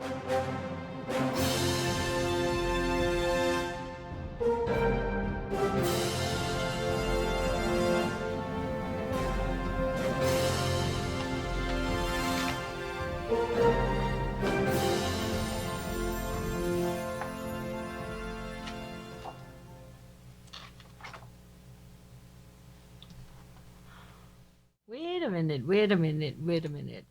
Wait a minute, wait a minute, wait a minute.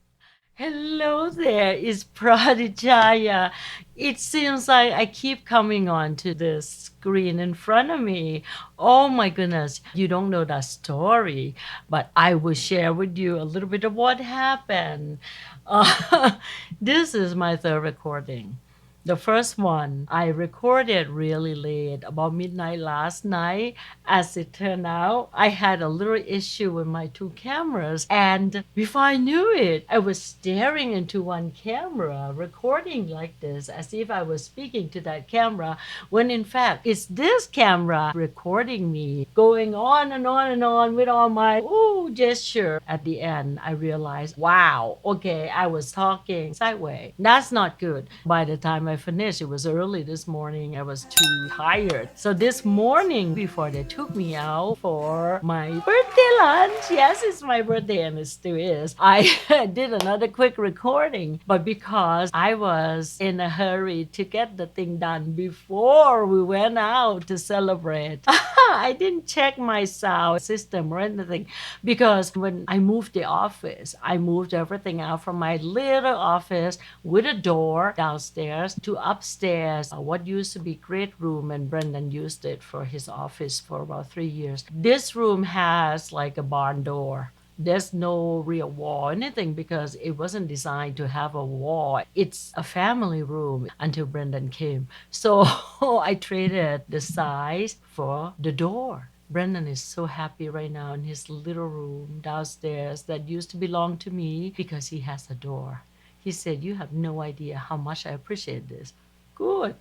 Hello there, it's Pradichaya. It seems like I keep coming on to the screen in front of me. Oh my goodness, you don't know that story, but I will share with you a little bit of what happened. This is my third recording. The first one I recorded really late, about midnight last night. As it turned out, I had a little issue with my two cameras, and before I knew it, I was staring into one camera, recording like this, as if I was speaking to that camera, when in fact, it's this camera recording me, going on and on and on with all my ooh gesture. At the end, I realized, wow, okay, I was talking sideways. That's not good. By the time I finished, it was early this morning. I was too tired. So this morning, before they took me out for my birthday lunch, yes, it's my birthday and it still is, I did another quick recording. But because I was in a hurry to get the thing done before we went out to celebrate, I didn't check my sound system or anything, because when I moved the office, I moved everything out from my little office with a door downstairs to upstairs, what used to be great room, and Brendan used it for his office for about 3 years. This room has like a barn door. There's no real wall or anything because it wasn't designed to have a wall. It's a family room until Brendan came. So I traded the size for the door. Brendan is so happy right now in his little room downstairs that used to belong to me because he has a door. He said, "You have no idea how much I appreciate this." Good.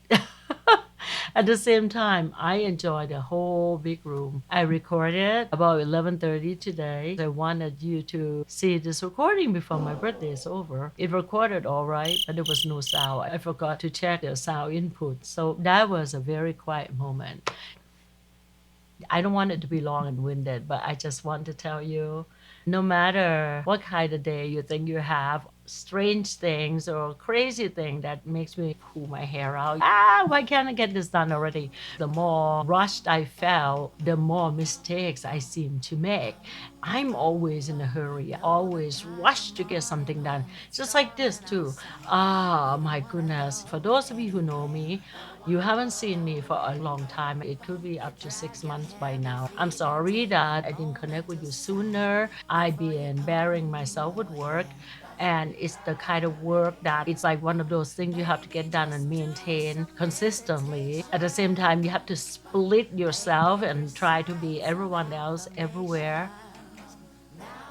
At the same time, I enjoy the whole big room. I recorded about 11:30 today. I wanted you to see this recording before my birthday is over. It recorded all right, but there was no sound. I forgot to check the sound input. So that was a very quiet moment. I don't want it to be long and winded, but I just want to tell you, no matter what kind of day you think you have, strange things or crazy thing that makes me pull my hair out. Why can't I get this done already? The more rushed I felt, the more mistakes I seem to make. I'm always in a hurry, always rush to get something done. Just like this too. My goodness. For those of you who know me, you haven't seen me for a long time. It could be up to 6 months by now. I'm sorry that I didn't connect with you sooner. I've been bearing myself with work, and it's the kind of work that it's like one of those things you have to get done and maintain consistently. At the same time, you have to split yourself and try to be everyone else everywhere.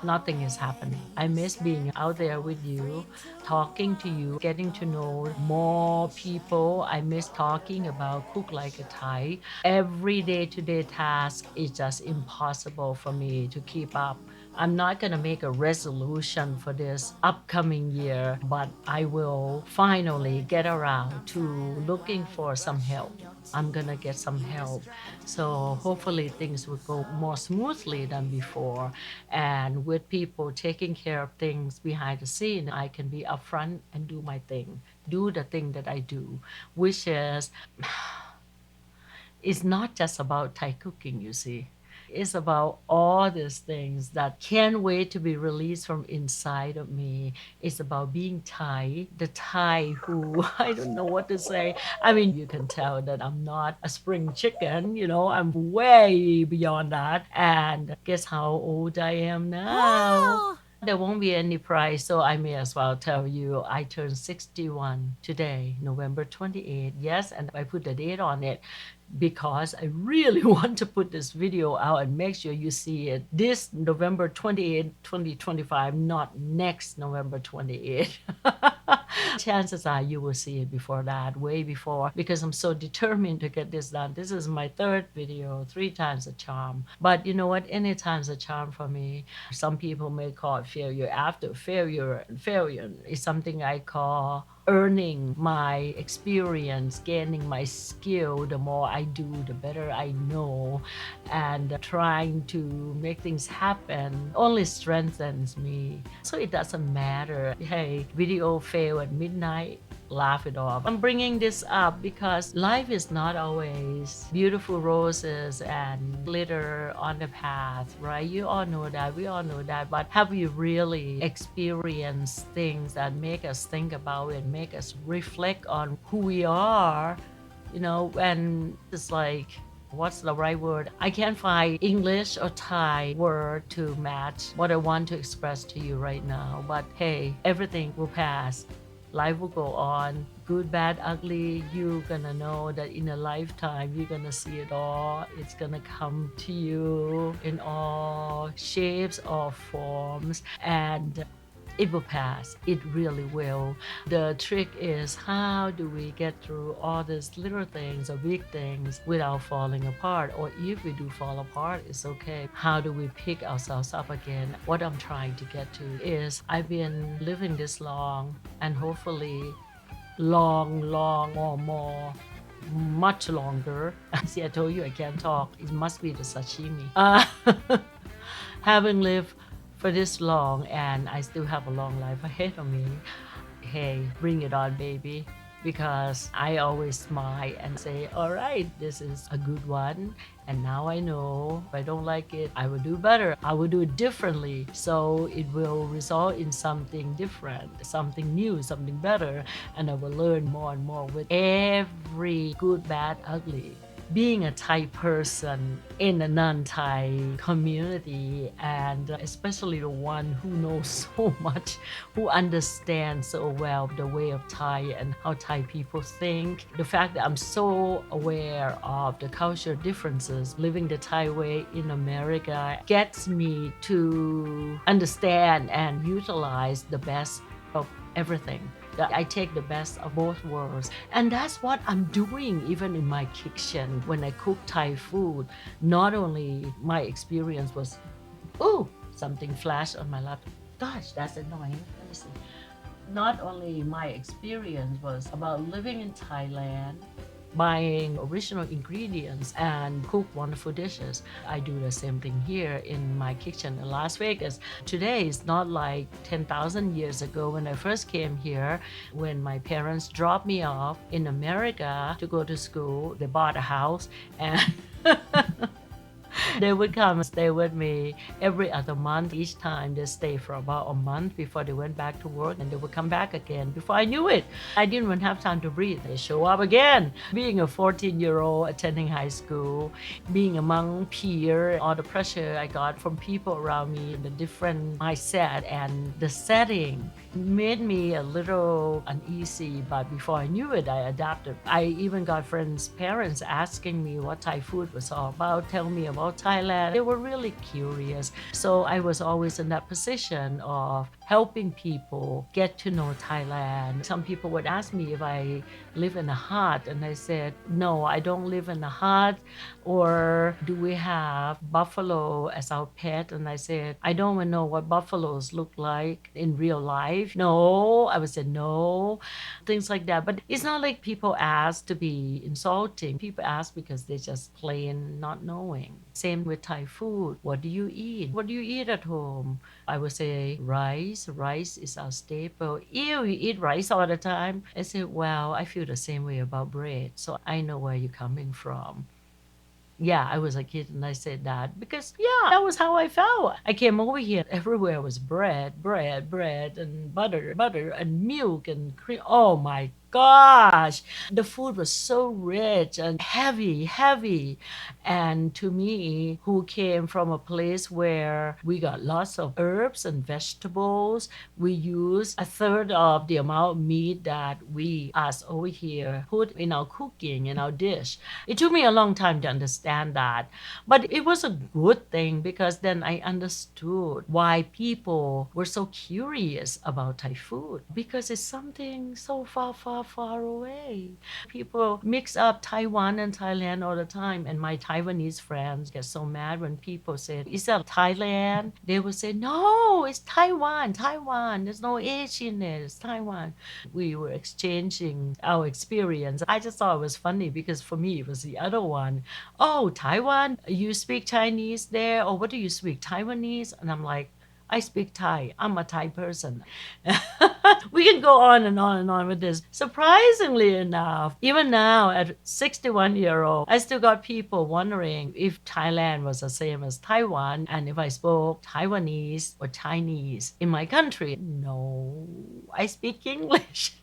Nothing is happening. I miss being out there with you, talking to you, getting to know more people. I miss talking about cook like a Thai. Every day-to-day task is just impossible for me to keep up. I'm not going to make a resolution for this upcoming year, but I will finally get around to looking for some help. I'm going to get some help. So hopefully things will go more smoothly than before. And with people taking care of things behind the scene, I can be upfront and do my thing, do the thing that I do, which is, it's not just about Thai cooking, you see. It's about all these things that can't wait to be released from inside of me. It's about being Thai, the Thai who, I don't know what to say. I mean, you can tell that I'm not a spring chicken, I'm way beyond that. And guess how old I am now? There won't be any prize, so I may as well tell you I turned 61 today, November 28th. Yes, and I put the date on it because I really want to put this video out and make sure you see it this November 28th, 2025, not next November 28th. Chances are you will see it before that, way before, because I'm so determined to get this done. This is my third video, 3 times a charm. But you know what? Any time's a charm for me. Some people may call it failure after failure, and failure is something I call earning my experience, gaining my skill. The more I do, the better I know. And trying to make things happen only strengthens me. So it doesn't matter. Hey, video fail at midnight, laugh it off. I'm bringing this up because life is not always beautiful roses and glitter on the path, right? You all know that, we all know that, but have we really experienced things that make us think about it, make us reflect on who we are, and it's like, what's the right word? I can't find English or Thai word to match what I want to express to you right now. But hey, everything will pass. Life will go on. Good, bad, ugly. You're gonna know that in a lifetime, you're gonna see it all. It's gonna come to you in all shapes or forms. And it will pass. It really will. The trick is, how do we get through all these little things or big things without falling apart? Or if we do fall apart, it's okay. How do we pick ourselves up again? What I'm trying to get to is, I've been living this long, and hopefully long, more, much longer. See, I told you I can't talk. It must be the sashimi. Having lived for this long, and I still have a long life ahead of me. Hey, bring it on, baby. Because I always smile and say, all right, this is a good one. And now I know if I don't like it, I will do better. I will do it differently. So it will result in something different, something new, something better. And I will learn more and more with every good, bad, ugly. Being a Thai person in a non-Thai community, and especially the one who knows so much, who understands so well the way of Thai and how Thai people think. The fact that I'm so aware of the cultural differences, living the Thai way in America, gets me to understand and utilize the best of everything. I take the best of both worlds. And that's what I'm doing even in my kitchen when I cook Thai food. Not only my experience was, something flashed on my lap. Gosh, that's annoying. Let me see. Not only my experience was about living in Thailand, buying original ingredients and cook wonderful dishes. I do the same thing here in my kitchen in Las Vegas. Today is not like 10,000 years ago when I first came here. When my parents dropped me off in America to go to school, they bought a house and they would come and stay with me every other month. Each time they stay for about a month before they went back to work, and they would come back again. Before I knew it, I didn't even have time to breathe. They show up again. Being a 14-year-old attending high school, being among peers, all the pressure I got from people around me, the different mindset and the setting made me a little uneasy. But before I knew it, I adapted. I even got friends' parents asking me what Thai food was all about, tell me about Thailand. They were really curious. So I was always in that position of helping people get to know Thailand. Some people would ask me if I live in a hut, and I said, no, I don't live in a hut. Or do we have buffalo as our pet? And I said, I don't even know what buffaloes look like in real life. No, I would say no, things like that. But it's not like people ask to be insulting. People ask because they just plain not knowing. Same with Thai food. What do you eat? What do you eat at home? I would say rice. Rice is our staple. Ew, you eat rice all the time? I said, well, I feel the same way about bread. So I know where you're coming from. Yeah, I was a kid and I said that because, yeah, that was how I felt. I came over here, everywhere was bread, and butter, and milk and cream. Oh my gosh, the food was so rich and heavy. And to me, who came from a place where we got lots of herbs and vegetables, we use a third of the amount of meat that we, us over here, put in our cooking, in our dish. It took me a long time to understand that. But it was a good thing because then I understood why people were so curious about Thai food. Because it's something so far far, far away. People mix up Taiwan and Thailand all the time, and my Taiwanese friends get so mad when people say, "Is that Thailand?" They will say, "No, it's Taiwan, Taiwan. There's no H in it. It's Taiwan." We were exchanging our experience. I just thought it was funny because for me it was the other one. "Oh, Taiwan, you speak Chinese there, or what do you speak, Taiwanese?" And I'm like, "I speak Thai. I'm a Thai person." We can go on and on and on with this. Surprisingly enough, even now at 61-year old, I still got people wondering if Thailand was the same as Taiwan and if I spoke Taiwanese or Chinese in my country. No, I speak English.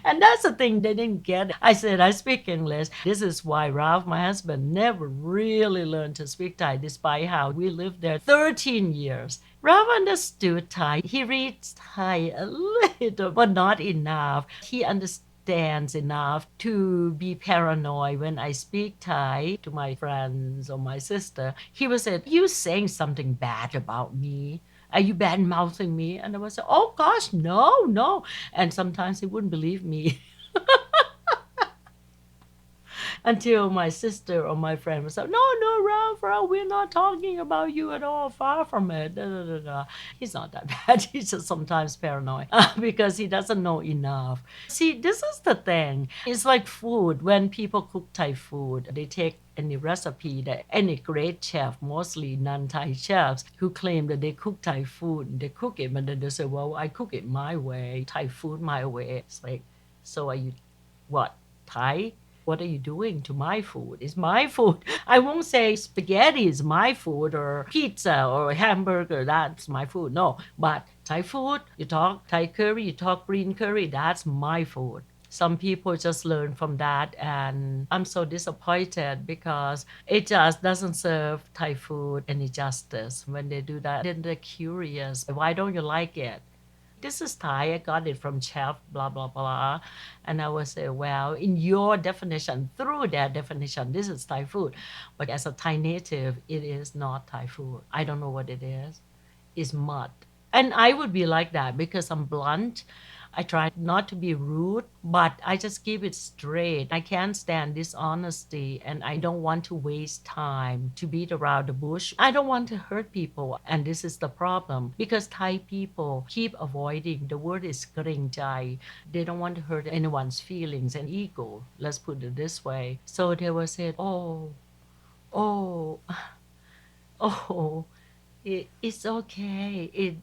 And that's the thing they didn't get. I said, I speak English. This is why Ralph, my husband, never really learned to speak Thai, despite how we lived there 13 years. Ralph understood Thai. He reads Thai a little, but not enough. He understands enough to be paranoid when I speak Thai to my friends or my sister. He would say, "You saying something bad about me? Are you bad mouthing me?" And I would say, "Oh gosh, no, no." And sometimes he wouldn't believe me until my sister or my friend would say, "No, no, Ralph, Ralph, we're not talking about you at all. Far from it." Da, da, da, da. He's not that bad. He's just sometimes paranoid because he doesn't know enough. See, this is the thing. It's like food. When people cook Thai food, they take any recipe that any great chef, mostly non-Thai chefs, who claim that they cook Thai food, they cook it, but then they say, "Well, I cook it my way, Thai food my way." It's like, so are you what, Thai? What are you doing to my food? It's my food. I won't say spaghetti is my food or pizza or hamburger, that's my food. No, but Thai food, you talk Thai curry, you talk green curry, that's my food. Some people just learn from that, and I'm so disappointed because it just doesn't serve Thai food any justice when they do that. Then they're curious, why don't you like it? "This is Thai. I got it from chef, blah, blah, blah." And I would say, "Well, in your definition, through their definition, this is Thai food. But as a Thai native, it is not Thai food. I don't know what it is. It's mud." And I would be like that because I'm blunt. I try not to be rude, but I just keep it straight. I can't stand dishonesty, and I don't want to waste time to beat around the bush. I don't want to hurt people, and this is the problem because Thai people keep avoiding, the word is "ring jai." They don't want to hurt anyone's feelings and ego. Let's put it this way. So they will say, "Oh, oh, oh, it's okay.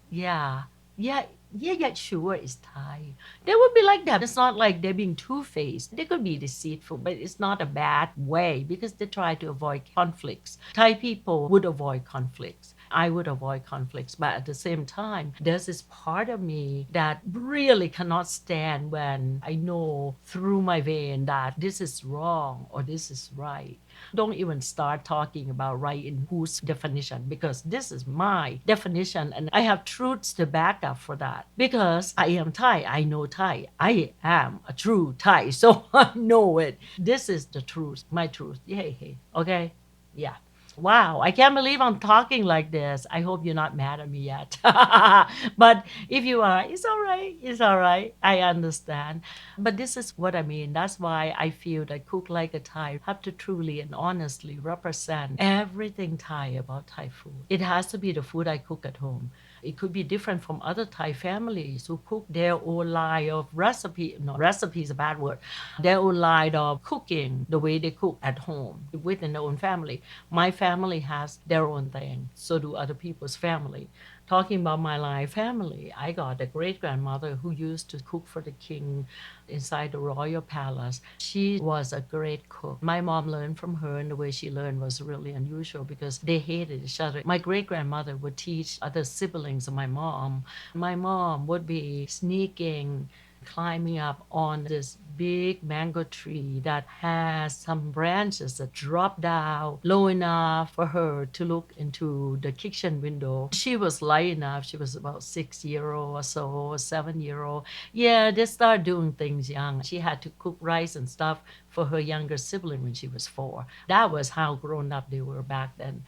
Yeah, yeah, yeah, yeah, sure, it's Thai." They would be like that. It's not like they're being two-faced. They could be deceitful, but it's not a bad way because they try to avoid conflicts. Thai people would avoid conflicts. I would avoid conflicts, but at the same time, there's this part of me that really cannot stand when I know through my vein that this is wrong or this is right. Don't even start talking about right in whose definition because this is my definition and I have truths to back up for that. Because I am Thai, I know Thai. I am a true Thai, so I know it. This is the truth, my truth. Yay, hey, okay? Yeah. Wow, I can't believe I'm talking like this. I hope you're not mad at me yet. But if you are, it's all right. It's all right. I understand. But this is what I mean. That's why I feel that Cook Like a Thai have to truly and honestly represent everything Thai about Thai food. It has to be the food I cook at home. It could be different from other Thai families who cook their own line of recipe. No, recipe is a bad word. Their own line of cooking, the way they cook at home within their own family. My family has their own thing. So do other people's family. Talking about my line family, I got a great grandmother who used to cook for the king inside the royal palace. She was a great cook. My mom learned from her, and the way she learned was really unusual because they hated each other. My great grandmother would teach other siblings of my mom. My mom would be sneaking, climbing up on this big mango tree that has some branches that drop down low enough for her to look into the kitchen window. She was light enough. She was about 6-year old or so, 7-year old. Yeah, they start doing things young. She had to cook rice and stuff for her younger sibling when she was 4. That was how grown up they were back then.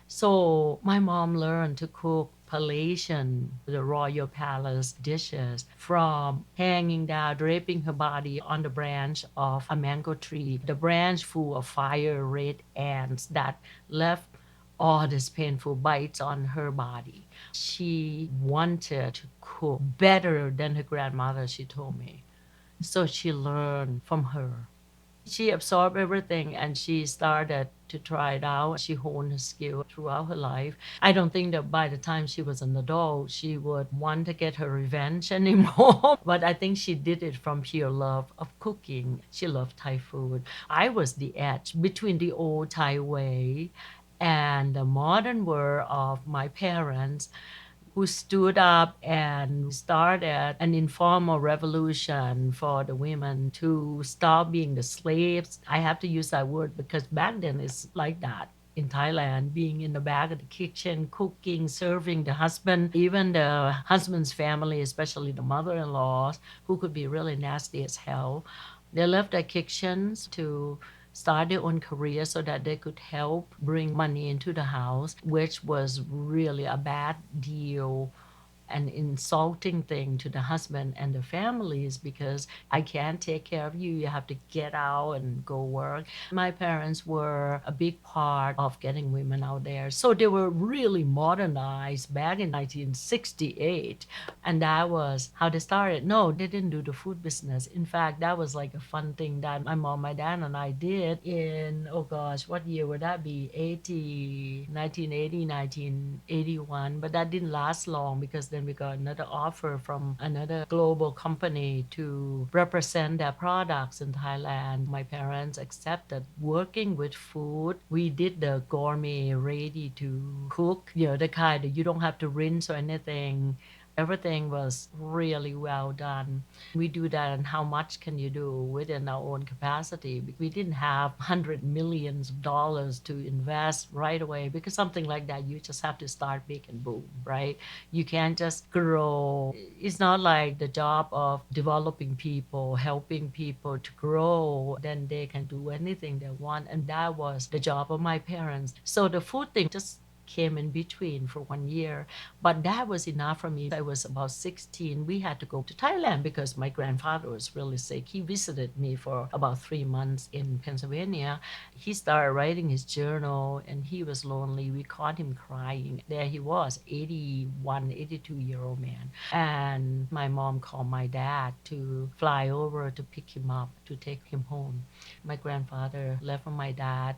So my mom learned to cook palatial, the royal palace dishes, from hanging down, draping her body on the branch of a mango tree, the branch full of fire red ants that left all these painful bites on her body. She wanted to cook better than her grandmother, she told me. So she learned from her. She absorbed everything and she started to try it out. She honed her skill throughout her life. I don't think that by the time she was an adult, she would want to get her revenge anymore. But I think she did it from pure love of cooking. She loved Thai food. I was the edge between the old Thai way and the modern world of my parents who stood up and started an informal revolution for the women to stop being the slaves. I have to use that word because back then it's like that in Thailand, being in the back of the kitchen, cooking, serving the husband, even the husband's family, especially the mother-in-laws, who could be really nasty as hell. They left their kitchens to start their own career so that they could help bring money into the house, which was really a bad deal, an insulting thing to the husband and the families because I can't take care of you. You have to get out and go work. My parents were a big part of getting women out there. So they were really modernized back in 1968. And that was how they started. No, they didn't do the food business. In fact, that was like a fun thing that my mom, my dad, and I did in, oh gosh, what year would that be? 1980, 1981. But that didn't last long because then we got another offer from another global company to represent their products in Thailand. My parents accepted working with food. We did the gourmet ready to cook, the kind that you don't have to rinse or anything. Everything was really well done. We do that, and how much can you do within our own capacity? We didn't have hundred millions of dollars to invest right away because something like that, you just have to start big and boom, right? You can't just grow. It's not like the job of developing people, helping people to grow, then they can do anything they want. And that was the job of my parents. So the food thing just came in between for 1 year. But that was enough for me. I was about 16. We had to go to Thailand because my grandfather was really sick. He visited me for about 3 months in Pennsylvania. He started writing his journal and he was lonely. We caught him crying. There he was, 81, 82-year-old man. And my mom called my dad to fly over to pick him up, to take him home. My grandfather left for my dad.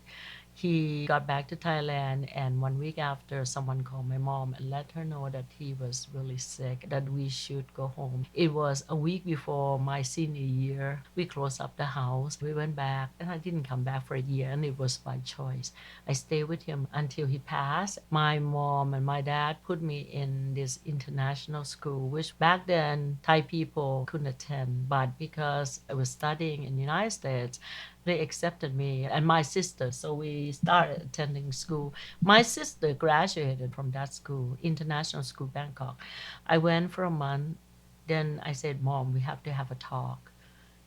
He got back to Thailand, and 1 week after, someone called my mom and let her know that he was really sick, that we should go home. It was a week before my senior year. We closed up the house. We went back, and I didn't come back for a year, and it was by choice. I stayed with him until he passed. My mom and my dad put me in this international school, which back then Thai people couldn't attend, but because I was studying in the United States, they accepted me and my sister. So we started attending school. My sister graduated from that school, International School, Bangkok. I went for a month. Then I said, Mom, we have to have a talk.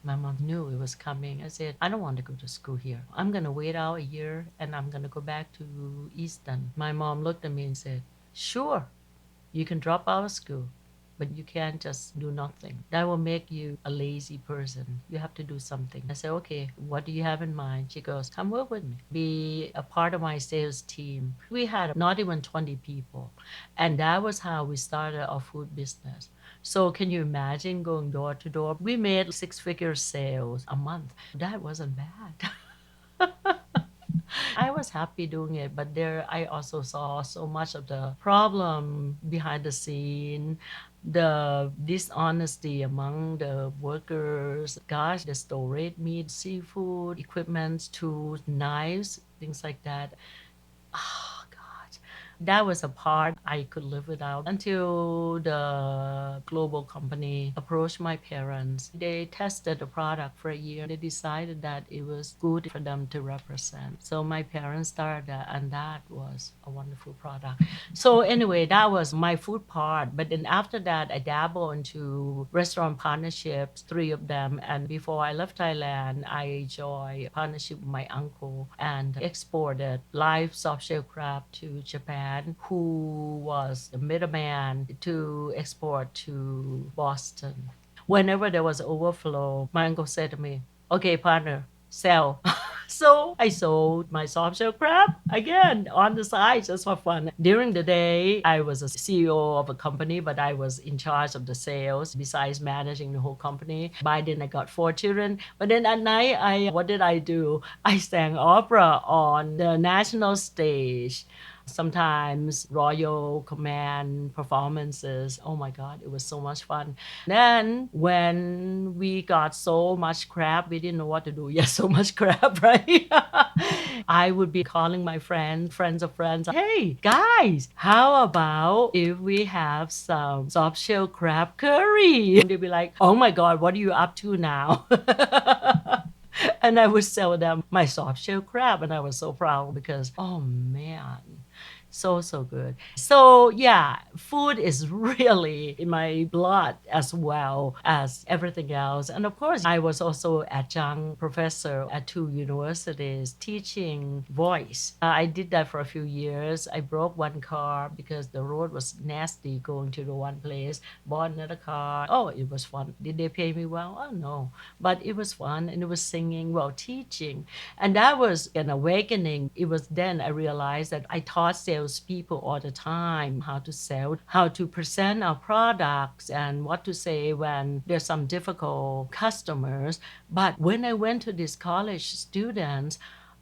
My mom knew it was coming. I said, I don't want to go to school here. I'm going to wait out a year and I'm going to go back to Easton. My mom looked at me and said, sure, you can drop out of school, but you can't just do nothing. That will make you a lazy person. You have to do something. I said, okay, what do you have in mind? She goes, come work with me. Be a part of my sales team. We had not even 20 people. And that was how we started our food business. So can you imagine going door to door? We made six-figure sales a month. That wasn't bad. I was happy doing it, but there I also saw so much of the problem behind the scene, the dishonesty among the workers. Gosh, they stole red meat, seafood, equipment, tools, knives, things like that. Oh, God. That was a part I could live without until the global company approached my parents. They tested the product for a year. They decided that it was good for them to represent. So my parents started that, and that was a wonderful product. So anyway, that was my food part. But then after that, I dabbled into restaurant partnerships, 3 of them. And before I left Thailand, I joined a partnership with my uncle and exported live soft shell crab to Japan Thailand who was the middleman to export to Boston. Whenever there was overflow, my uncle said to me, "Okay, partner, sell." So I sold my soft shell crab again on the side just for fun. During the day, I was a CEO of a company, but I was in charge of the sales besides managing the whole company. By then, I got 4 children. But then at night, what did I do? I sang opera on the national stage. Sometimes Royal Command performances. Oh my God, it was so much fun. Then when we got so much crap, we didn't know what to do. Yes, so much crap, right? I would be calling my friends of friends. Hey, guys, how about if we have some soft shell crab curry? And they'd be like, oh my God, what are you up to now? And I would sell them my soft shell crab, and I was so proud because, oh man, so good. So yeah, food is really in my blood as well as everything else. And of course, I was also adjunct professor at 2 universities teaching voice. I did that for a few years. I broke one car because the road was nasty going to the one place. Bought another car. Oh, it was fun. Did they pay me well? Oh no, but it was fun, and it was singing, well, teaching, and that was an awakening. It was then I realized that I taught salespeople all the time how to sell, how to present our products, and what to say when there's some difficult customers. But when I went to these college students,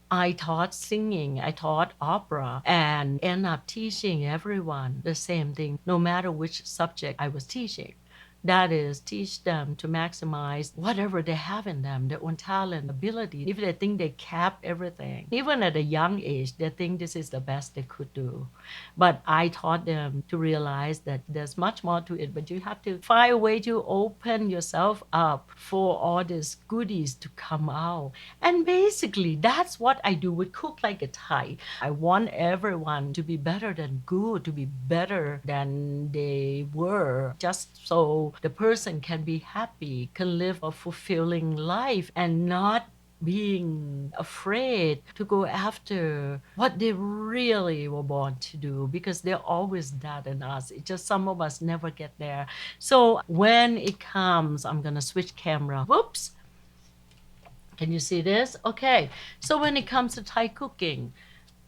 I taught singing, I taught opera, and end up teaching everyone the same thing, no matter which subject I was teaching. That is, teach them to maximize whatever they have in them, their own talent, ability. If they think they cap everything, even at a young age, they think this is the best they could do. But I taught them to realize that there's much more to it, but you have to find a way to open yourself up for all these goodies to come out. And basically, that's what I do with Cook Like a Thai. I want everyone to be better than good, to be better than they were, just so the person can be happy, can live a fulfilling life, and not being afraid to go after what they really were born to do, because they're always that in us. It's just some of us never get there. So when it comes, I'm gonna switch camera. Whoops. Can you see this? Okay. So when it comes to Thai cooking,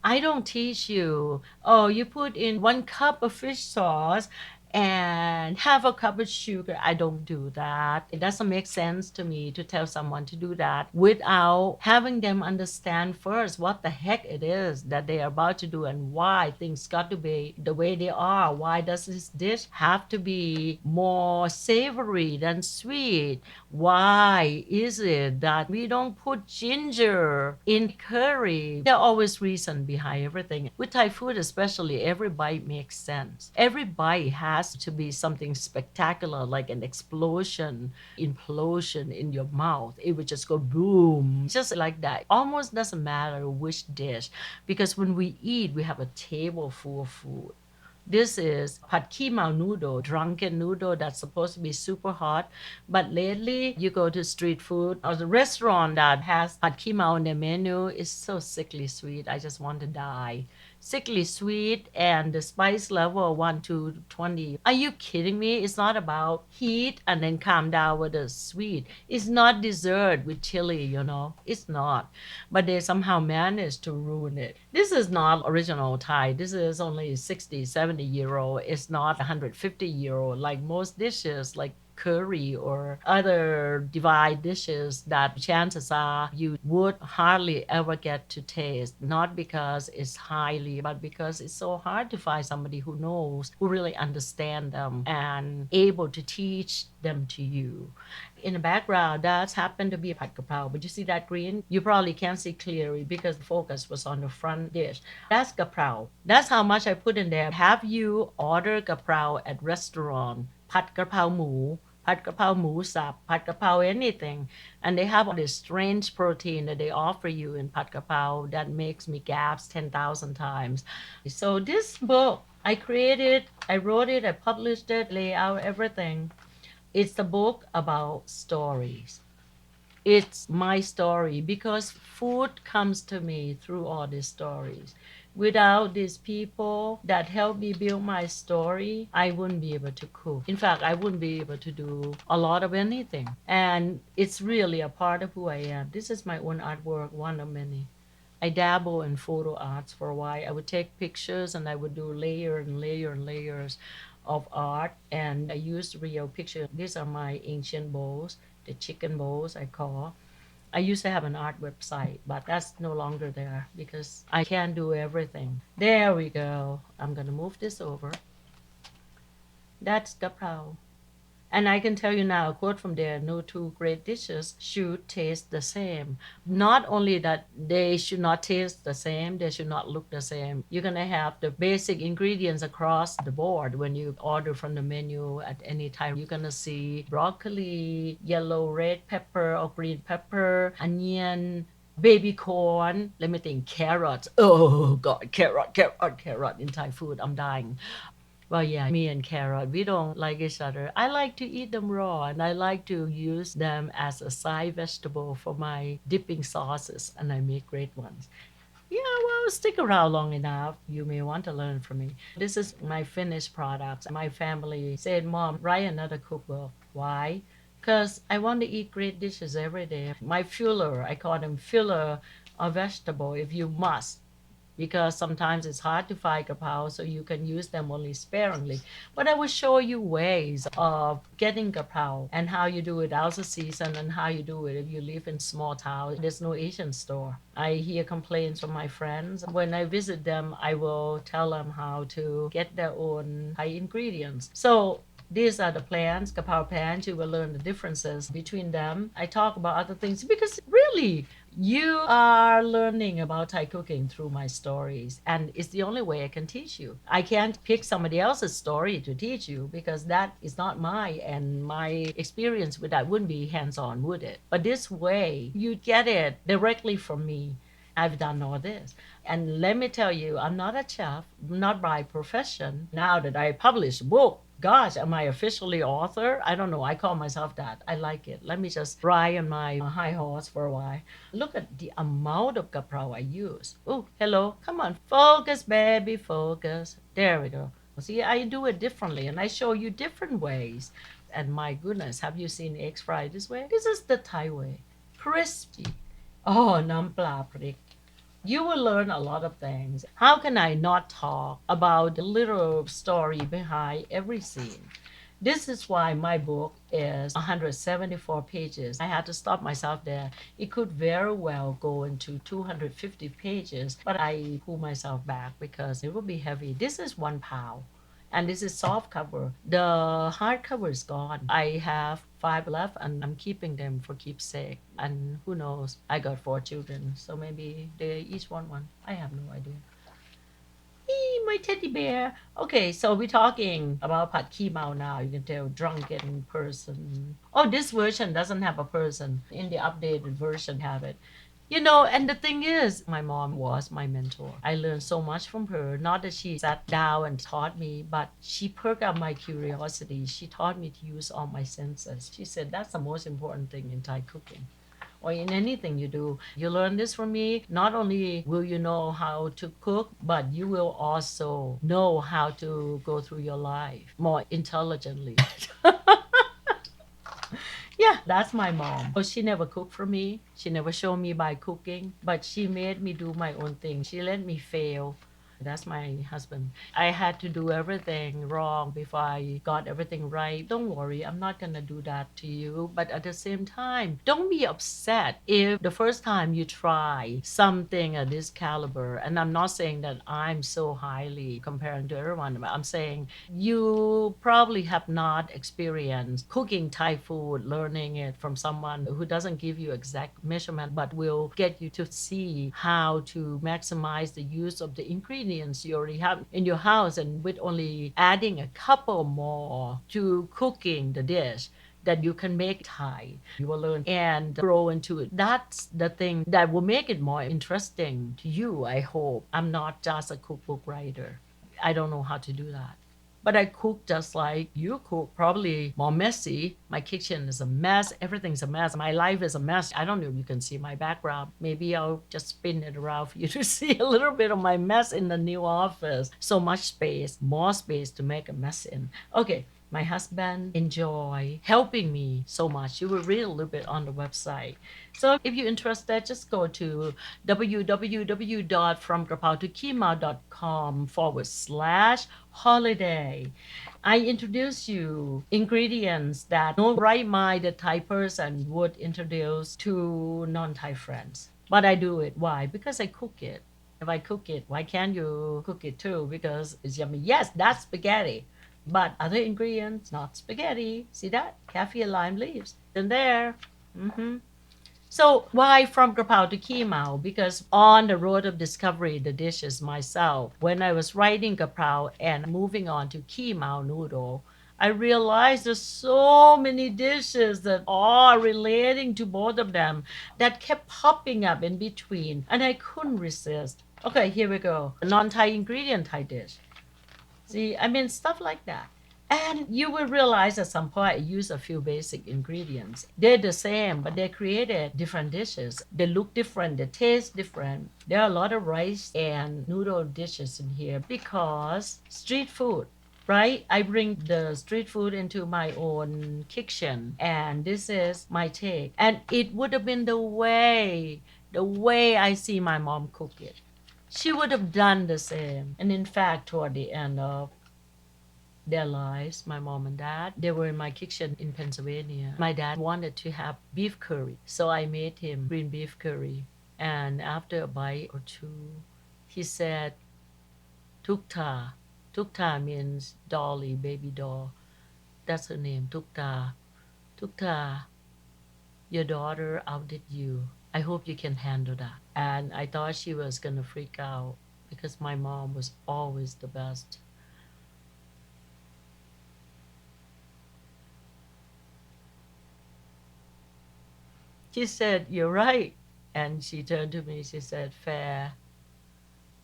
I don't teach you, oh, you put in 1 cup of fish sauce and half a cup of sugar. I don't do that. It doesn't make sense to me to tell someone to do that without having them understand first what the heck it is that they are about to do and why things got to be the way they are. Why does this dish have to be more savory than sweet? Why is it that we don't put ginger in curry? There are always reasons behind everything. With Thai food especially, every bite makes sense. Every bite has to be something spectacular, like an explosion, implosion in your mouth. It would just go boom, just like that. Almost doesn't matter which dish, because when we eat, we have a table full of food. This is Pad Keemao noodle, drunken noodle that's supposed to be super hot. But lately, you go to street food or the restaurant that has Pad Keemao on their menu, is so sickly sweet. I just want to die. Sickly sweet, and the spice level 1 to 20. Are you kidding me? It's not about heat and then calm down with the sweet. It's not dessert with chili, you know. It's not. But they somehow managed to ruin it. This is not original Thai. This is only 60, 70 year old. It's not 150 year old like most dishes, like curry or other divide dishes that chances are you would hardly ever get to taste, not because it's highly, but because it's so hard to find somebody who knows, who really understand them and able to teach them to you. In the background, that's happened to be a pad kaprao, but you see that green? You probably can't see clearly because the focus was on the front dish. That's kaprao. That's how much I put in there. Have you order kaprao at restaurant? Pad kaprao mu, pad kaprao mu sap, pad kaprao anything. And they have all this strange protein that they offer you in pad kaprao that makes me gasp 10,000 times. So this book, I created, I wrote it, I published it, lay out everything. It's a book about stories. It's my story because food comes to me through all these stories. Without these people that help me build my story, I wouldn't be able to cook. In fact, I wouldn't be able to do a lot of anything. And it's really a part of who I am. This is my own artwork, one of many. I dabble in photo arts for a while. I would take pictures and I would do layer and layer and layers of art, and I used real pictures. These are my ancient bowls, the chicken bowls I call. I used to have an art website, but that's no longer there because I can't do everything. There we go. I'm gonna move this over. That's gaprao. And I can tell you now, a quote from there, no two great dishes should taste the same. Not only that they should not taste the same, they should not look the same. You're going to have the basic ingredients across the board when you order from the menu at any time. You're going to see broccoli, yellow, red pepper or green pepper, onion, baby corn. Let me think, carrots. Oh, God, carrot, carrot, carrot in Thai food. I'm dying. Well, yeah, me and carrot, we don't like each other. I like to eat them raw and I like to use them as a side vegetable for my dipping sauces, and I make great ones. Yeah, well, stick around long enough. You may want to learn from me. This is my finished products. My family said, Mom, write another cookbook. Why? Because I want to eat great dishes every day. My filler, I call them filler of vegetable if you must, because sometimes it's hard to find kapow, so you can use them only sparingly. But I will show you ways of getting kapow and how you do it out of season and how you do it if you live in small town. There's no Asian store. I hear complaints from my friends. When I visit them, I will tell them how to get their own Thai ingredients. So these are the plants, kapow plants. You will learn the differences between them. I talk about other things because really, you are learning about Thai cooking through my stories, and it's the only way I can teach you. I can't pick somebody else's story to teach you because that is not mine, and my experience with that wouldn't be hands on, would it? But this way, you get it directly from me. I've done all this. And let me tell you, I'm not a chef, not by profession. Now that I publish a book, gosh, am I officially author? I don't know. I call myself that. I like it. Let me just ride on my high horse for a while. Look at the amount of kaprao I use. Oh, hello. Come on. Focus, baby. Focus. There we go. See, I do it differently and I show you different ways. And my goodness, have you seen eggs fried this way? This is the Thai way. Crispy. Oh, nam pla prik. You will learn a lot of things. How can I not talk about the little story behind every scene? This is why my book is 174 pages. I had to stop myself there. It could very well go into 250 pages, but I pull myself back because it will be heavy. This is 1 pound. And this is soft cover. The hard cover is gone. I have 5 left and I'm keeping them for keepsake. And who knows? I got 4 children, so maybe they each want one. I have no idea. My teddy bear. Okay, so we're talking about Pat Keemao now. You can tell drunken person. Oh, this version doesn't have a person. In the updated version, have it. You know, and the thing is, my mom was my mentor. I learned so much from her. Not that she sat down and taught me, but she perked up my curiosity. She taught me to use all my senses. She said that's the most important thing in Thai cooking or in anything you do. You learn this from me. Not only will you know how to cook, but you will also know how to go through your life more intelligently. Yeah, that's my mom. Oh, she never cooked for me. She never showed me by cooking, but she made me do my own thing. She let me fail. That's my husband. I had to do everything wrong before I got everything right. Don't worry, I'm not gonna do that to you. But at the same time, don't be upset if the first time you try something at this caliber, and I'm not saying that I'm so highly comparing to everyone, but I'm saying you probably have not experienced cooking Thai food, learning it from someone who doesn't give you exact measurement, but will get you to see how to maximize the use of the ingredients you already have in your house, and with only adding a couple more to cooking the dish that you can make Thai. You will learn and grow into it. That's the thing that will make it more interesting to you, I hope. I'm not just a cookbook writer. I don't know how to do that. but I cook just like you cook, probably more messy. My kitchen is a mess. Everything's a mess. My life is a mess. I don't know if you can see my background. Maybe I'll just spin it around for you to see a little bit of my mess in the new office. So much space, more space to make a mess in. Okay, my husband enjoy helping me so much. You will read a little bit on the website. So if you're interested, just go to www.fromgaprow2keemao.com/holiday. I introduce you ingredients that no right-minded Thai person would introduce to non-Thai friends. But I do it. Why? Because I cook it. If I cook it, why can't you cook it too? Because it's yummy. Yes, that's spaghetti. But other ingredients, not spaghetti. See that? Kaffir lime leaves. In there. Mm-hmm. So why from Gaprow to Keemao? Because on the road of discovery the dishes myself, when I was writing Gaprow and moving on to Keemao noodle, I realized there's so many dishes that are relating to both of them that kept popping up in between, and I couldn't resist. Okay, here we go. A non-Thai ingredient Thai dish. See, I mean, stuff like that. And you will realize at some point I use a few basic ingredients. They're the same, but they created different dishes. They look different, they taste different. There are a lot of rice and noodle dishes in here because street food, right? I bring the street food into my own kitchen, and this is my take. And it would have been the way I see my mom cook it. She would have done the same. And in fact, toward the end of their lives, my mom and dad, they were in my kitchen in Pennsylvania. My dad wanted to have beef curry, so I made him green beef curry. And after a bite or two, he said, Tukta. Tukta means dolly, baby doll. That's her name, Tukta. Tukta, your daughter outdid you. I hope you can handle that. And I thought she was gonna freak out because my mom was always the best. She said, "You're right." And she turned to me, she said, Fair,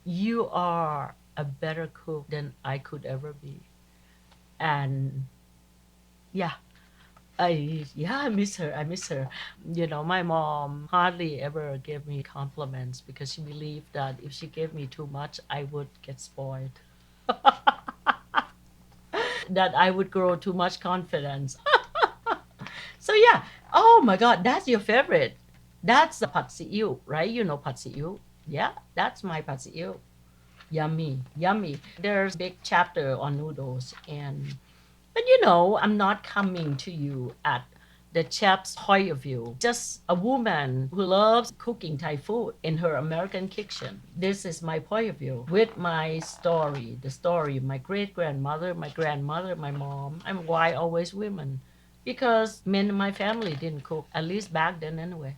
you are a better cook than I could ever be. And yeah, I miss her. I miss her. You know, my mom hardly ever gave me compliments because she believed that if she gave me too much, I would get spoiled. That I would grow too much confidence. So yeah. Oh my God, that's your favorite. That's the pad see ew, right? You know pad see ew. Yeah, that's my pad see ew. Yummy, yummy. There's a big chapter on noodles, and but you know, I'm not coming to you at the chef's point of view. Just a woman who loves cooking Thai food in her American kitchen. This is my point of view with my story, the story of my great grandmother, my grandmother, my mom, and why always women. Because men in my family didn't cook, at least back then anyway.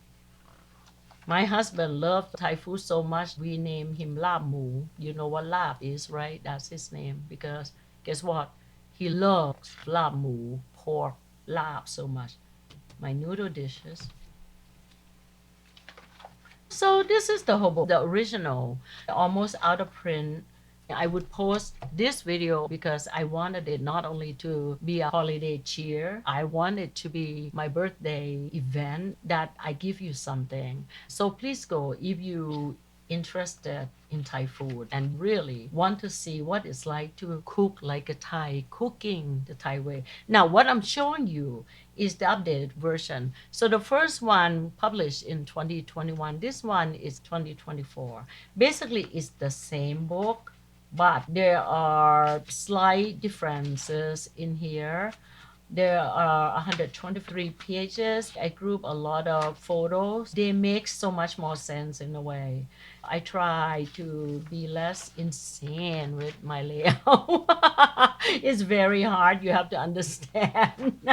My husband loved Thai food so much, we named him Lab Mu. You know what Lab is, right? That's his name. Because guess what? He loves Lab Mu, pork, Lab so much. My noodle dishes. So this is the hobo, the original, almost out of print. I would post this video because I wanted it not only to be a holiday cheer, I want it to be my birthday event that I give you something. So please go if you interested in Thai food and really want to see what it's like to cook like a Thai, cooking the Thai way. Now, what I'm showing you is the updated version. So the first one published in 2021, this one is 2024. Basically, it's the same book, but there are slight differences in here. There are 123 pages. I group a lot of photos. They make so much more sense in a way. I try to be less insane with my layout. It's very hard. You have to understand.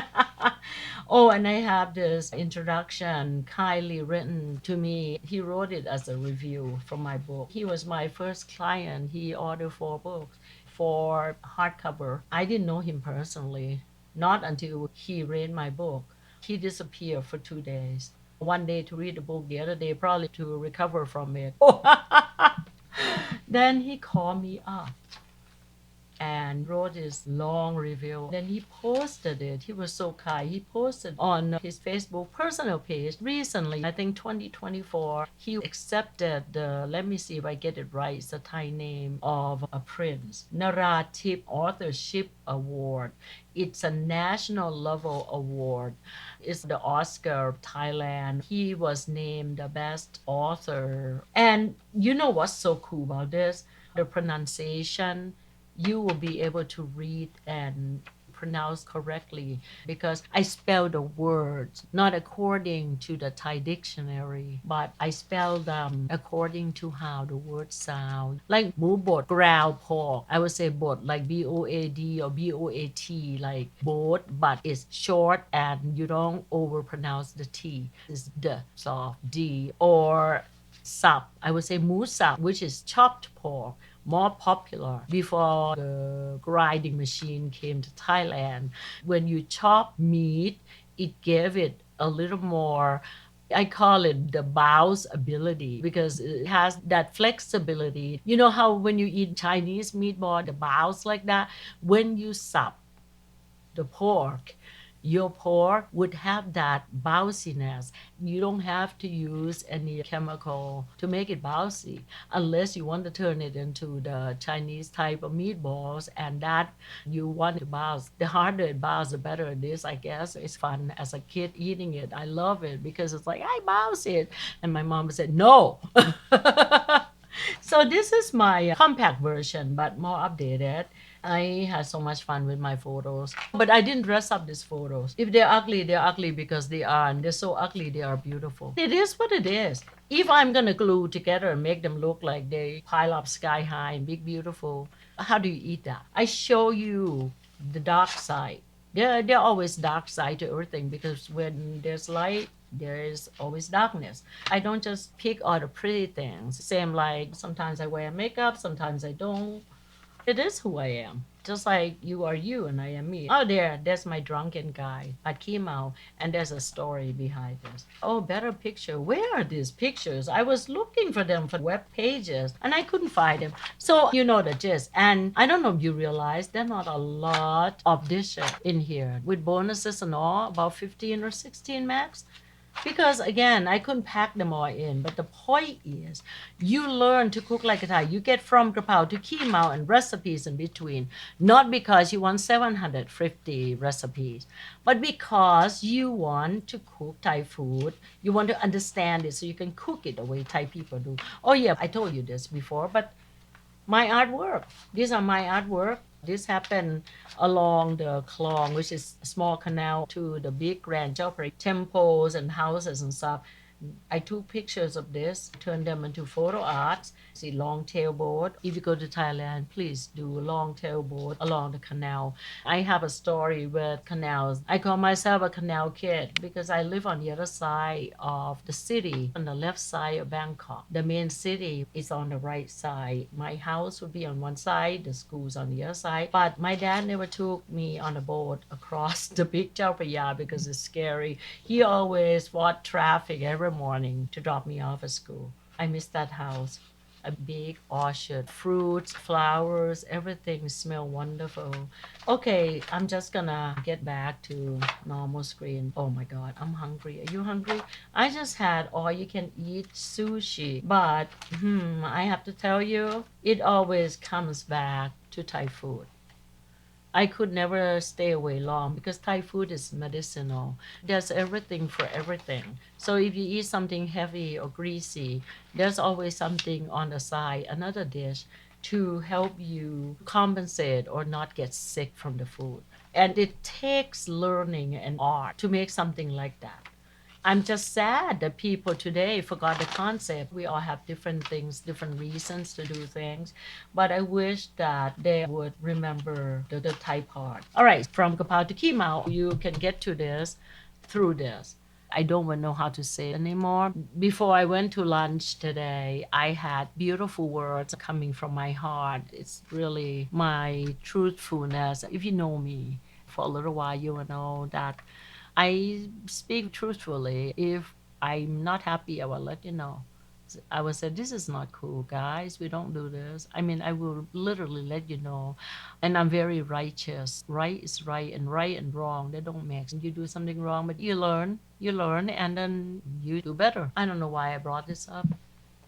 Oh, and I have this introduction kindly written to me. He wrote it as a review from my book. He was my first client. He ordered 4 books for hardcover. I didn't know him personally, not until he read my book. He disappeared for 2 days. One day to read the book, the other day probably to recover from it. Then he called me up and wrote his long review. Then he posted it. He was so kind. He posted on his Facebook personal page recently, I think 2024. He accepted the, let me see if I get it right, it's a Thai name of a prince, Narrative Authorship Award. It's a national level award. It's the Oscar of Thailand. He was named the best author. And you know what's so cool about this? The pronunciation, you will be able to read and pronounce correctly because I spell the words not according to the Thai dictionary, but I spell them according to how the words sound. Like bot, ground pork. I would say bot like BOAD or BOAT, like boat, but it's short and you don't overpronounce the T. It's the soft D. Or sap. I would say musap, which is chopped pork, more popular before the grinding machine came to Thailand. When you chop meat, it gave it a little more. I call it the bounce ability because it has that flexibility. You know how when you eat Chinese meatball, the bounce like that? When you sup the pork, your pork would have that bounciness. You don't have to use any chemical to make it bouncy unless you want to turn it into the Chinese type of meatballs and that you want to bounce. The harder it bounces, the better it is, I guess. It's fun as a kid eating it. I love it because it's like, I bounce it. And my mom said, no. So this is my compact version, but more updated. I had so much fun with my photos. But I didn't dress up these photos. If they're ugly because they are, and they're so ugly, they are beautiful. It is what it is. If I'm gonna glue together and make them look like they pile up sky high and big, beautiful, how do you eat that? I show you the dark side. There always dark side to everything because when there's light, there is always darkness. I don't just pick all the pretty things. Same like sometimes I wear makeup, sometimes I don't. It is who I am. Just like you are you and I am me. Oh, there's my drunken guy at Keemao, and there's a story behind this. Oh, better picture. Where are these pictures? I was looking for them for web pages and I couldn't find them. So you know the gist. And I don't know if you realize there are not a lot of dishes in here with bonuses and all, about 15 or 16 max. Because again, I couldn't pack them all in. But the point is, you learn to cook like a Thai. You get from Gaprow to Keemao and recipes in between. Not because you want 750 recipes, but because you want to cook Thai food. You want to understand it so you can cook it the way Thai people do. Oh yeah, I told you this before, but my artwork. These are my artwork. This happened along the Klong, which is a small canal to the big Grand Chopper temples and houses and stuff. I took pictures of this, turned them into photo arts. See long tail boat. If you go to Thailand, please do a long tail boat along the canal. I have a story with canals. I call myself a canal kid because I live on the other side of the city, on the left side of Bangkok. The main city is on the right side. My house would be on one side, the school's on the other side. But my dad never took me on a boat across the big Chao Phraya because it's scary. He always fought traffic every morning to drop me off at school. I miss that house. A big orchard, fruits, flowers, everything smell wonderful. Okay, I'm just gonna get back to normal screen. Oh my God, I'm hungry. Are you hungry? I just had all you can eat sushi, but I have to tell you, it always comes back to Thai food. I could never stay away long because Thai food is medicinal. There's everything for everything. So if you eat something heavy or greasy, there's always something on the side, another dish to help you compensate or not get sick from the food. And it takes learning and art to make something like that. I'm just sad that people today forgot the concept. We all have different things, different reasons to do things, but I wish that they would remember the Thai part. All right, from Gaprow to Keemao, you can get to this through this. I don't even know how to say it anymore. Before I went to lunch today, I had beautiful words coming from my heart. It's really my truthfulness. If you know me for a little while, you will know that I speak truthfully. If I'm not happy, I will let you know. I would say, this is not cool, guys. We don't do this. I mean, I will literally let you know. And I'm very righteous. Right is right and wrong, they don't mix. You do something wrong, but you learn, and then you do better. I don't know why I brought this up.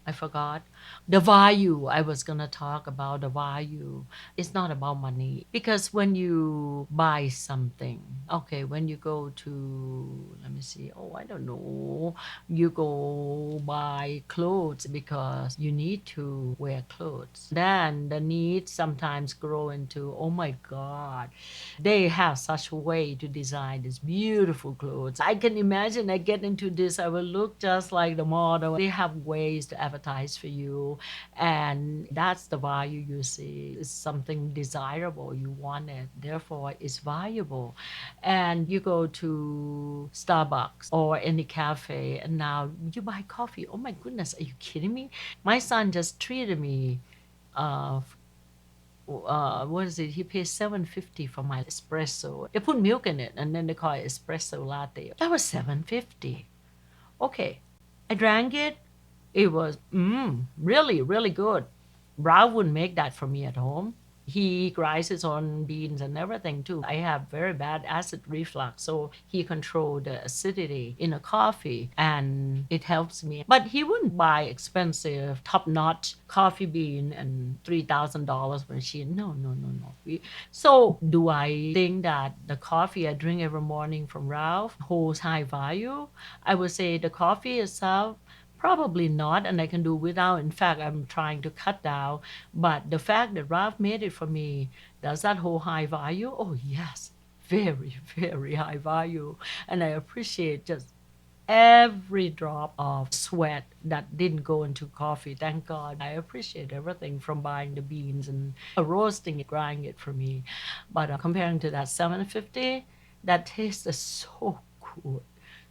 I forgot. The value, I was going to talk about the value. It's not about money. Because when you buy something, okay, when you go to, let me see, oh, I don't know, you go buy clothes because you need to wear clothes. Then the need sometimes grow into, oh my God, they have such a way to design these beautiful clothes. I can imagine I get into this, I will look just like the model. They have ways to advertise for you, and that's the value you see. It's something desirable, you want it, therefore it's valuable. And you go to Starbucks or any cafe, and now you buy coffee. Oh my goodness, are you kidding me? My son just treated me uh, what is it? He pays 750 for my espresso. They put milk in it, and then they call it espresso latte. That was 750. Okay, I drank it. It was really really good. Ralph would make that for me at home. He grinds his own beans and everything too. I have very bad acid reflux, so he controlled the acidity in a coffee, and it helps me. But he wouldn't buy expensive, top-notch coffee bean and $3,000 machine. No, no, no, no. So do I think that the coffee I drink every morning from Ralph holds high value? I would say the coffee itself, probably not, and I can do without. In fact, I'm trying to cut down. But the fact that Ralph made it for me, does that hold high value? Oh, yes. Very, very high value. And I appreciate just every drop of sweat that didn't go into coffee. Thank God. I appreciate everything from buying the beans and roasting it, grinding it for me. But comparing to that 750, that taste is so good.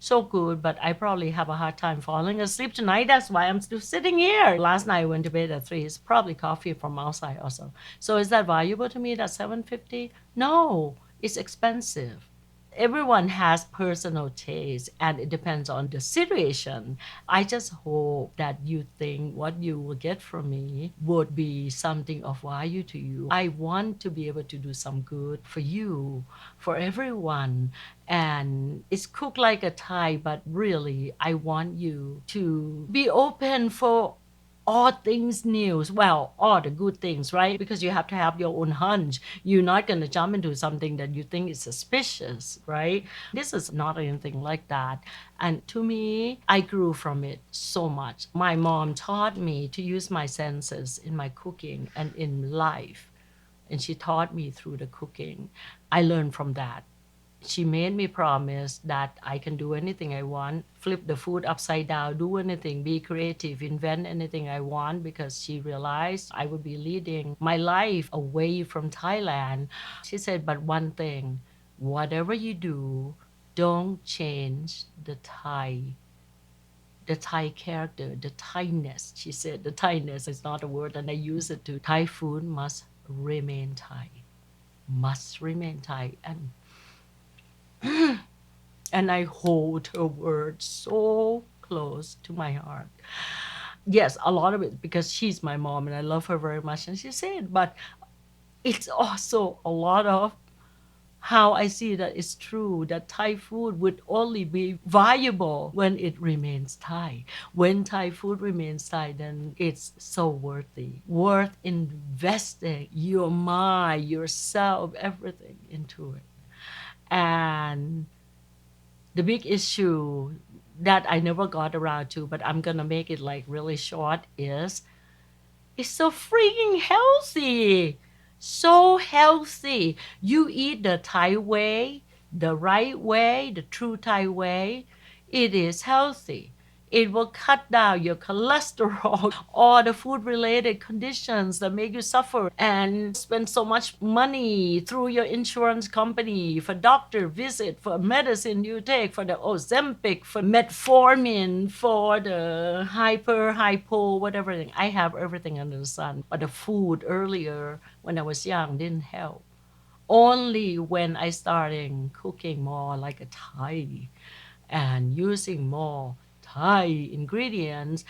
So good, but I probably have a hard time falling asleep tonight. That's why I'm still sitting here. Last night I went to bed at 3. It's probably coffee from outside also. So is that valuable to me, that 750? No, it's expensive. Everyone has personal taste, and it depends on the situation. I just hope that you think what you will get from me would be something of value to you. I want to be able to do some good for you, for everyone. And it's cooked like a Thai, but really, I want you to be open for all things new. Well, all the good things, right? Because you have to have your own hunch. You're not going to jump into something that you think is suspicious, right? This is not anything like that. And to me, I grew from it so much. My mom taught me to use my senses in my cooking and in life. And she taught me through the cooking. I learned from that. She made me promise that I can do anything I want, flip the food upside down, do anything, be creative, invent anything I want, because she realized I would be leading my life away from Thailand. She said, but one thing, whatever you do, don't change the Thai character, the Thai-ness. She said the Thai-ness is not a word, and I use it to Thai food must remain Thai, must remain Thai. And I hold her words so close to my heart. Yes, a lot of it because she's my mom and I love her very much, and she said, but it's also a lot of how I see that it's true that Thai food would only be valuable when it remains Thai. When Thai food remains Thai, then it's so worth investing your mind, yourself, everything into it. And the big issue that I never got around to, but I'm gonna make it like really short, is it's so freaking healthy. So healthy. You eat the Thai way, the right way, the true Thai way. It is healthy. It will cut down your cholesterol, all the food related conditions that make you suffer and spend so much money through your insurance company for doctor visit, for medicine you take, for the Ozempic, for metformin, for the hypo, whatever thing. I have everything under the sun. But the food earlier when I was young didn't help. Only when I started cooking more like a Thai and using more Thai ingredients,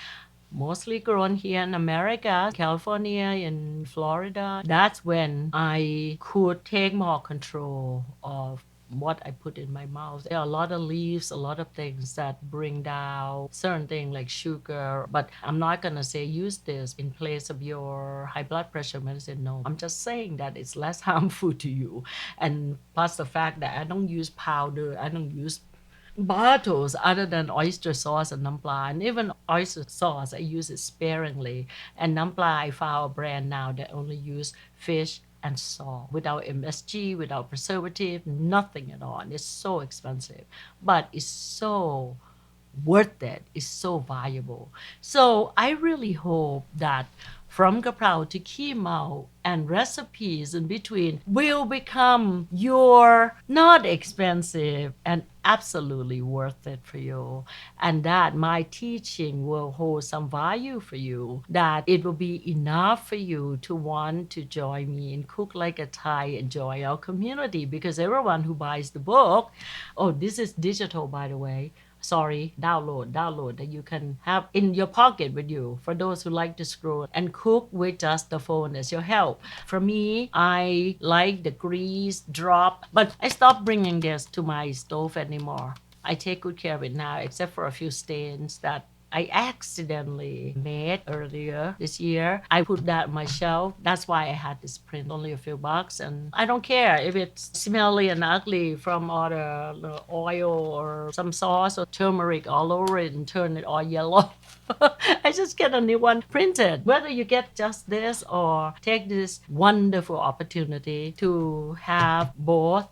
mostly grown here in America, California, in Florida. That's when I could take more control of what I put in my mouth. There are a lot of leaves, a lot of things that bring down certain things like sugar, but I'm not gonna say use this in place of your high blood pressure medicine. No, I'm just saying that it's less harmful to you. And plus the fact that I don't use powder, I don't use bottles other than oyster sauce and nampla. And even oyster sauce, I use it sparingly. And nampla, I found a brand now that only use fish and salt without MSG, without preservative, nothing at all. And it's so expensive, but it's so worth it. It's so valuable. So I really hope that From Gaprow to Keemao and recipes in between will become your not expensive and absolutely worth it for you. And that my teaching will hold some value for you, that it will be enough for you to want to join me in Cook Like a Thai and join our community, because everyone who buys the book, oh, this is digital, by the way. Sorry, download that you can have in your pocket with you for those who like to scroll and cook with just the phone as your help. For me, I like the grease drop, but I stopped bringing this to my stove anymore. I take good care of it now, except for a few stains that I accidentally made earlier this year. I put that on my shelf. That's why I had this print, only a few bucks. And I don't care if it's smelly and ugly from all the oil or some sauce or turmeric all over it and turn it all yellow. I just get a new one printed. Whether you get just this or take this wonderful opportunity to have both,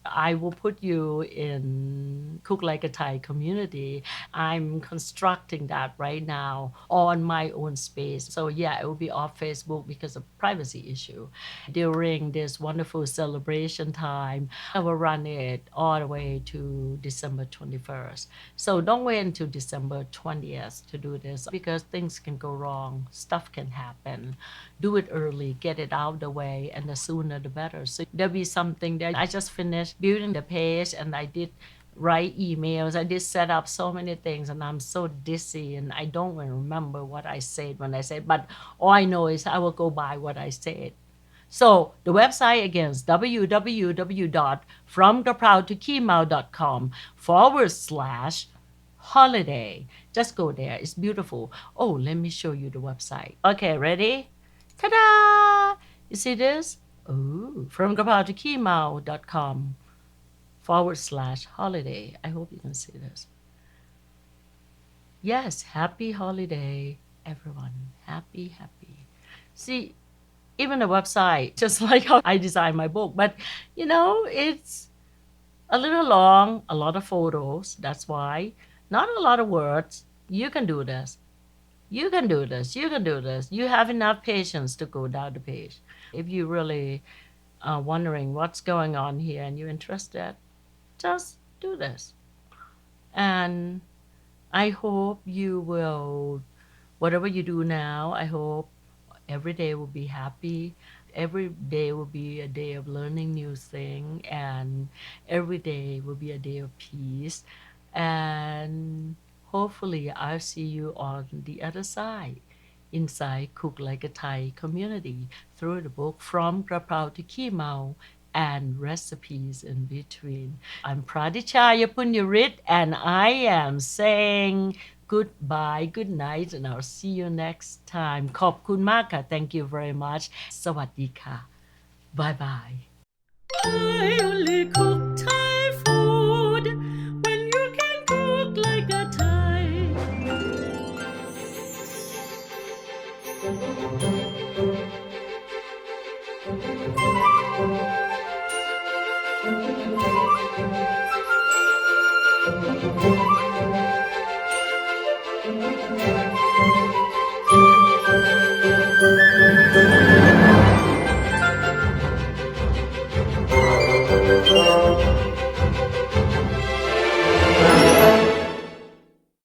I will put you in Cook Like a Thai community. I'm constructing that right now on my own space. So yeah, it will be off Facebook because of privacy issue. During this wonderful celebration time, I will run it all the way to December 21st. So don't wait until December 20th to do this, because things can go wrong, stuff can happen. Do it early, get it out of the way, and the sooner the better. So there'll be something that I just finished building the page, and I did write emails. I did set up so many things, and I'm so dizzy, and I don't even remember what I said when I said, but all I know is I will go by what I said. So the website again is www.fromgaprow2keemao.com/holiday. Just go there. It's beautiful. Oh, let me show you the website. Okay, ready? Ta-da! You see this? Oh, fromgaprow2keemao.com/holiday. I hope you can see this. Yes, happy holiday, everyone. Happy, happy. See, even the website, just like how I designed my book, but it's a little long, a lot of photos. That's why. Not a lot of words. You can do this. You can do this. You can do this. You have enough patience to go down the page. If you really are wondering what's going on here and you're interested, just do this. And I hope you will, whatever you do now, I hope every day will be happy. Every day will be a day of learning new things, and every day will be a day of peace. And hopefully I'll see you on the other side inside Cook Like a Thai community through the book From Gaprow to Keemao and recipes in between. I'm Pradichaya Punyarit, and I am saying goodbye, good night, and I'll see you next time. Kawbkhun maak-ka. Thank you very much. Sawaddeeka. Bye bye. I only cook